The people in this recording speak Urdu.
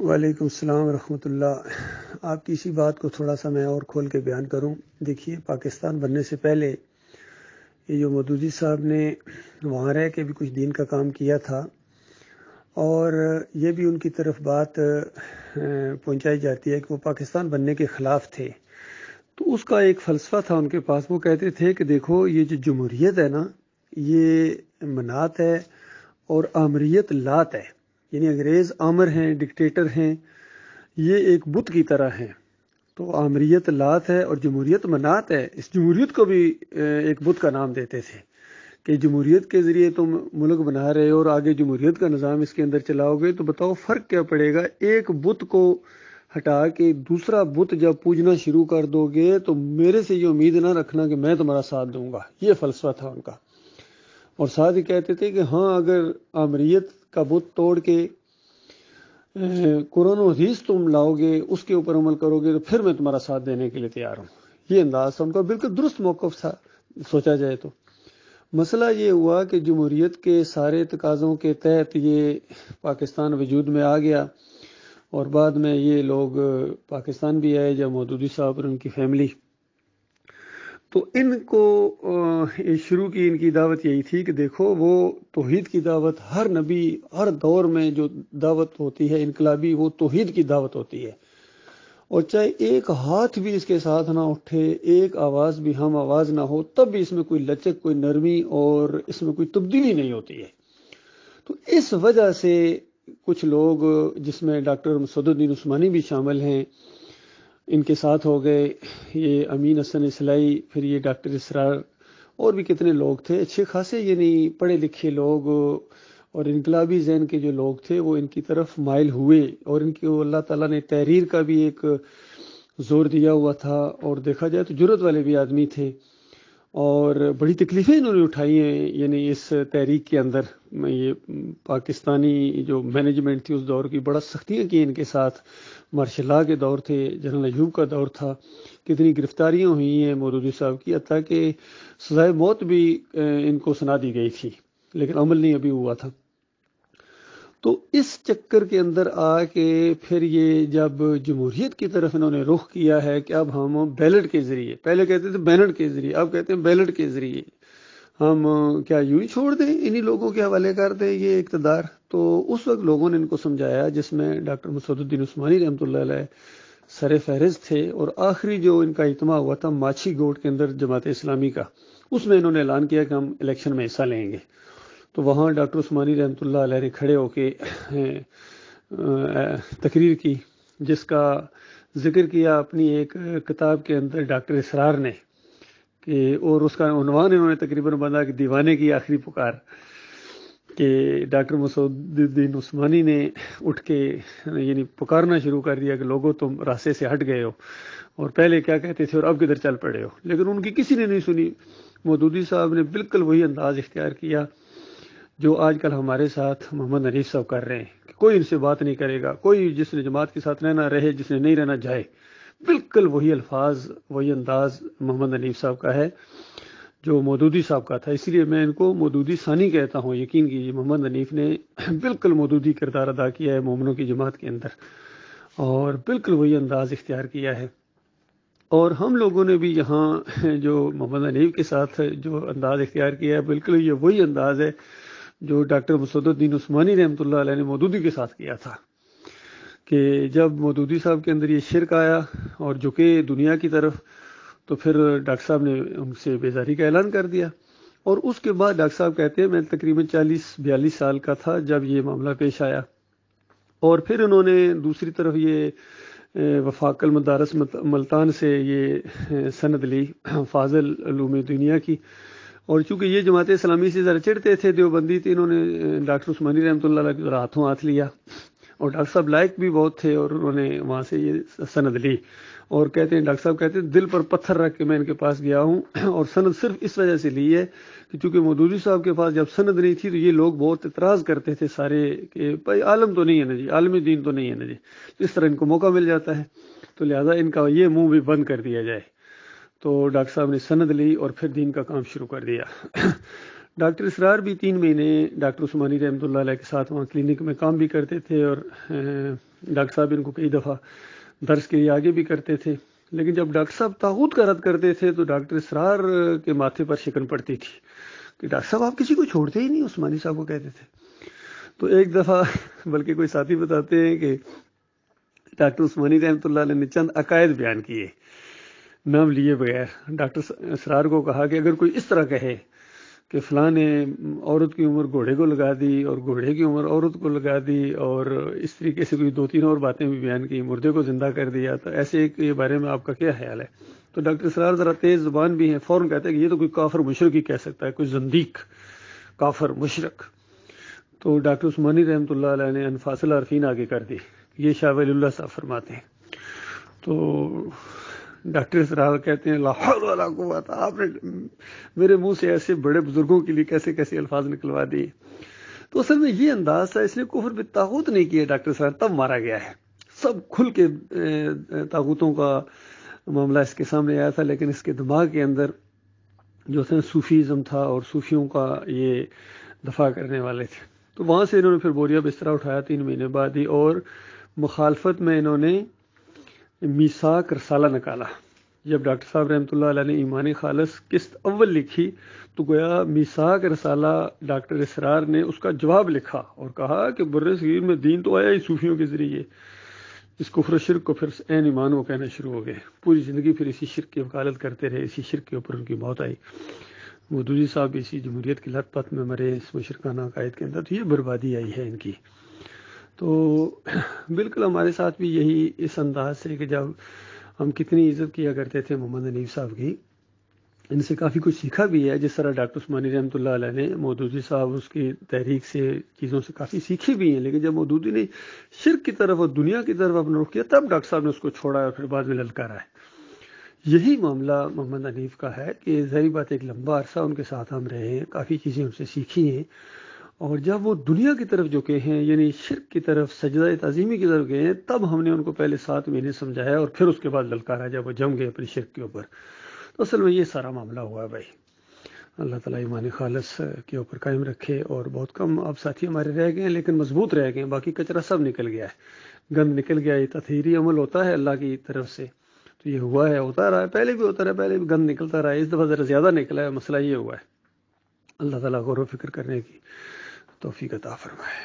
وعلیکم السلام ورحمۃ اللہ۔ آپ کی اسی بات کو تھوڑا سا میں اور کھول کے بیان کروں۔ دیکھیے، پاکستان بننے سے پہلے یہ جو مودودی صاحب نے وہاں رہ کے بھی کچھ دین کا کام کیا تھا، اور یہ بھی ان کی طرف بات پہنچائی جاتی ہے کہ وہ پاکستان بننے کے خلاف تھے۔ تو اس کا ایک فلسفہ تھا ان کے پاس۔ وہ کہتے تھے کہ دیکھو، یہ جو جمہوریت ہے نا، یہ منات ہے اور آمریت لات ہے، یعنی انگریز آمر ہیں، ڈکٹیٹر ہیں، یہ ایک بت کی طرح ہیں۔ تو آمریت لات ہے اور جمہوریت منات ہے۔ اس جمہوریت کو بھی ایک بت کا نام دیتے تھے کہ جمہوریت کے ذریعے تم ملک بنا رہے ہو اور آگے جمہوریت کا نظام اس کے اندر چلاؤ گے، تو بتاؤ فرق کیا پڑے گا؟ ایک بت کو ہٹا کے دوسرا بت جب پوجنا شروع کر دو گے تو میرے سے یہ امید نہ رکھنا کہ میں تمہارا ساتھ دوں گا۔ یہ فلسفہ تھا ان کا۔ اور ساتھ ہی کہتے تھے کہ ہاں، اگر آمریت کا بت توڑ کے قرآن و حدیث تم لاؤ گے، اس کے اوپر عمل کرو گے، تو پھر میں تمہارا ساتھ دینے کے لیے تیار ہوں۔ یہ انداز تھا ان کا، بالکل درست موقف تھا سوچا جائے تو۔ مسئلہ یہ ہوا کہ جمہوریت کے سارے تقاضوں کے تحت یہ پاکستان وجود میں آ گیا، اور بعد میں یہ لوگ پاکستان بھی آئے، جب مودودی صاحب اور ان کی فیملی۔ تو ان کو شروع کی ان کی دعوت یہی تھی کہ دیکھو، وہ توحید کی دعوت، ہر نبی ہر دور میں جو دعوت ہوتی ہے انقلابی، وہ توحید کی دعوت ہوتی ہے، اور چاہے ایک ہاتھ بھی اس کے ساتھ نہ اٹھے، ایک آواز بھی ہم آواز نہ ہو، تب بھی اس میں کوئی لچک، کوئی نرمی اور اس میں کوئی تبدیلی نہیں ہوتی ہے۔ تو اس وجہ سے کچھ لوگ، جس میں ڈاکٹر مسعود الدین عثمانی بھی شامل ہیں، ان کے ساتھ ہو گئے، یہ امین حسن اصلاحی، پھر یہ ڈاکٹر اسرار، اور بھی کتنے لوگ تھے اچھے خاصے، یعنی پڑھے لکھے لوگ اور انقلابی ذہن کے جو لوگ تھے، وہ ان کی طرف مائل ہوئے، اور ان کی اللہ تعالیٰ نے تحریر کا بھی ایک زور دیا ہوا تھا، اور دیکھا جائے تو جرأت والے بھی آدمی تھے، اور بڑی تکلیفیں انہوں نے اٹھائی ہیں، یعنی اس تحریک کے اندر یہ پاکستانی جو مینجمنٹ تھی اس دور کی بڑا سختیاں کی ان کے ساتھ۔ مارشل لا کے دور تھے، جنرل ایوب کا دور تھا، کتنی گرفتاریاں ہوئی ہیں مودودی صاحب کی، حتیٰ کہ سزائے موت بھی ان کو سنا دی گئی تھی، لیکن عمل نہیں ابھی ہوا تھا۔ تو اس چکر کے اندر آ کے پھر یہ جب جمہوریت کی طرف انہوں نے رخ کیا ہے کہ اب ہم بیلٹ کے ذریعے، پہلے کہتے تھے بینٹ کے ذریعے، اب کہتے ہیں بیلٹ کے ذریعے ہم کیا یوں ہی چھوڑ دیں، انہی لوگوں کے حوالے کر دیں یہ اقتدار۔ تو اس وقت لوگوں نے ان کو سمجھایا، جس میں ڈاکٹر مسعود الدین عثمانی رحمۃ اللہ علیہ سر فہرست تھے، اور آخری جو ان کا اجتماع ہوا تھا ماچھی گوٹ کے اندر جماعت اسلامی کا، اس میں انہوں نے اعلان کیا کہ ہم الیکشن میں حصہ لیں گے۔ تو وہاں ڈاکٹر عثمانی رحمۃ اللہ علیہ نے کھڑے ہو کے تقریر کی، جس کا ذکر کیا اپنی ایک کتاب کے اندر ڈاکٹر اسرار نے، کہ اور اس کا عنوان انہوں نے تقریباً بنا کہ دیوانے کی آخری پکار، کہ ڈاکٹر مسعود الدین عثمانی نے اٹھ کے یعنی پکارنا شروع کر دیا کہ لوگوں تم راستے سے ہٹ گئے ہو، اور پہلے کیا کہتے تھے اور اب کدھر چل پڑے ہو۔ لیکن ان کی کسی نے نہیں سنی۔ مودودی صاحب نے بالکل وہی انداز اختیار کیا جو آج کل ہمارے ساتھ محمد حنیف صاحب کر رہے ہیں، کہ کوئی ان سے بات نہیں کرے گا، کوئی جس نے جماعت کے ساتھ رہنا رہے، جس نے نہیں رہنا جائے۔ بالکل وہی الفاظ، وہی انداز محمد حنیف صاحب کا ہے جو مودودی صاحب کا تھا۔ اس لیے میں ان کو مودودی ثانی کہتا ہوں۔ یقین کیجیے، محمد حنیف نے بالکل مودودی کردار ادا کیا ہے مومنوں کی جماعت کے اندر، اور بالکل وہی انداز اختیار کیا ہے۔ اور ہم لوگوں نے بھی یہاں جو محمد حنیف کے ساتھ جو انداز اختیار کیا ہے، بالکل یہ وہی انداز ہے جو ڈاکٹر مسعود الدین عثمانی رحمۃ اللہ علیہ نے مودودی کے ساتھ کیا تھا، کہ جب مودودی صاحب کے اندر یہ شرک آیا اور جھکے دنیا کی طرف، تو پھر ڈاکٹر صاحب نے ان سے بیزاری کا اعلان کر دیا۔ اور اس کے بعد ڈاکٹر صاحب کہتے ہیں میں تقریباً 40-42 سال کا تھا جب یہ معاملہ پیش آیا، اور پھر انہوں نے دوسری طرف یہ وفاق المدارس ملتان سے یہ سند لی فاضل علوم دنیا کی، اور چونکہ یہ جماعت اسلامی سے ذرا چڑھتے تھے، دیوبندی تھے، انہوں نے ڈاکٹر عثمانی رحمۃ اللہ علیہ کو ہاتھوں ہاتھ لیا، اور ڈاکٹر صاحب لائق بھی بہت تھے، اور انہوں نے وہاں سے یہ سند لی، اور کہتے ہیں ڈاکٹر صاحب کہتے ہیں دل پر پتھر رکھ کے میں ان کے پاس گیا ہوں، اور سند صرف اس وجہ سے لی ہے کہ چونکہ مودودی صاحب کے پاس جب سند نہیں تھی تو یہ لوگ بہت اعتراض کرتے تھے سارے کہ بھائی عالم تو نہیں ہے نا جی، عالمی دین تو نہیں ہے نا جی، اس طرح ان کو موقع مل جاتا ہے، تو لہذا ان کا یہ منہ بھی بند کر دیا جائے۔ تو ڈاکٹر صاحب نے سند لی اور پھر دین کا کام شروع کر دیا۔ ڈاکٹر اسرار بھی 3 مہینے ڈاکٹر عثمانی رحمۃ اللہ علیہ کے ساتھ وہاں کلینک میں کام بھی کرتے تھے، اور ڈاکٹر صاحب ان کو کئی دفعہ درس کے لیے آگے بھی کرتے تھے، لیکن جب ڈاکٹر صاحب طاغوت کا رد کرتے تھے تو ڈاکٹر اسرار کے ماتھے پر شکن پڑتی تھی کہ ڈاکٹر صاحب آپ کسی کو چھوڑتے ہی نہیں، عثمانی صاحب کو کہتے تھے۔ تو ایک دفعہ بلکہ کوئی ساتھی بتاتے ہیں کہ ڈاکٹر عثمانی رحمۃ اللہ علیہ نے چند عقائد بیان کیے نام لیے بغیر۔ ڈاکٹر اسرار کو کہا کہ اگر کوئی اس طرح کہے کہ فلاں نے عورت کی عمر گھوڑے کو لگا دی اور گھوڑے کی عمر عورت کو لگا دی، اور اس طریقے سے کوئی 2-3 اور باتیں بھی بیان کی، مردے کو زندہ کر دیا، تو ایسے کے بارے میں آپ کا کیا خیال ہے؟ تو ڈاکٹر اسرار ذرا تیز زبان بھی ہیں، فوراً کہتے ہیں کہ یہ تو کوئی کافر مشرک ہی کہہ سکتا ہے، کوئی زندیق کافر مشرک۔ تو ڈاکٹر عثمانی رحمۃ اللہ علیہ نے انفاس العارفین آگے کر دی، یہ شاہ ولی اللہ صاحب فرماتے ہیں۔ تو ڈاکٹر اسرار کہتے ہیں لا حول ولا قوت، آپ نے میرے منہ سے ایسے بڑے بزرگوں کے لیے کیسے کیسے الفاظ نکلوا دیے۔ تو اصل میں یہ انداز تھا، اس نے کفر بالطاغوت نہیں کیا ڈاکٹر اسرار، تب مارا گیا ہے۔ سب کھل کے طاغوتوں کا معاملہ اس کے سامنے آیا تھا، لیکن اس کے دماغ کے اندر جو تھا صوفیزم تھا اور صوفیوں کا یہ دفاع کرنے والے تھے۔ تو وہاں سے انہوں نے پھر بوریا بستر اٹھایا 3 مہینے بعد ہی، اور مخالفت میں انہوں نے میثاق رسالہ نکالا۔ جب ڈاکٹر صاحب رحمۃ اللہ علیہ نے ایمان خالص قسط اول لکھی تو گویا میثاق رسالہ ڈاکٹر اسرار نے اس کا جواب لکھا اور کہا کہ بر صغیر میں دین تو آیا ہی صوفیوں کے ذریعے، اس کفر و شرک کو پھر عین ایمان وہ کہنا شروع ہو گئے، پوری زندگی پھر اسی شرک کی وکالت کرتے رہے، اسی شرک کے اوپر ان کی موت آئی۔ مودودی صاحب اسی جمہوریت کی لت پت میں مرے، اس مشرکانہ عقائد کے اندر، تو یہ بربادی آئی ہے ان کی۔ تو بالکل ہمارے ساتھ بھی یہی اس انداز سے کہ جب ہم کتنی عزت کیا کرتے تھے محمد حنیف صاحب کی، ان سے کافی کچھ سیکھا بھی ہے، جس طرح ڈاکٹر عثمانی رحمۃ اللہ علیہ نے مودودی صاحب اس کی تحریک سے چیزوں سے کافی سیکھی بھی ہیں، لیکن جب مودودی نے شرک کی طرف اور دنیا کی طرف اپنا رخ کیا تب ڈاکٹر صاحب نے اس کو چھوڑا اور پھر بعد میں للکارا ہے۔ یہی معاملہ محمد حنیف کا ہے کہ ظاہر بات ایک لمبا عرصہ ان کے ساتھ ہم رہے ہیں، کافی چیزیں ان سے سیکھی ہیں، اور جب وہ دنیا کی طرف جھکے ہیں، یعنی شرک کی طرف، سجدہ تعظیمی کی طرف گئے ہیں، تب ہم نے ان کو پہلے 7 مہینے سمجھایا اور پھر اس کے بعد للکارا جب وہ جم گئے اپنی شرک کے اوپر۔ تو اصل میں یہ سارا معاملہ ہوا ہے بھائی۔ اللہ تعالیٰ ایمان خالص کے اوپر قائم رکھے، اور بہت کم اب ساتھی ہمارے رہ گئے ہیں لیکن مضبوط رہ گئے ہیں، باقی کچرا سب نکل گیا ہے، گند نکل گیا ہے۔ یہ تطہیری عمل ہوتا ہے اللہ کی طرف سے، تو یہ ہوا ہے، ہوتا رہا ہے، پہلے بھی ہوتا رہا، پہلے بھی گند نکلتا رہا ہے، اس دفعہ ذرا زیادہ نکلا ہے، مسئلہ یہ ہوا ہے۔ اللہ تعالیٰ غور و فکر کرنے کی توفیق عطا فرمائے۔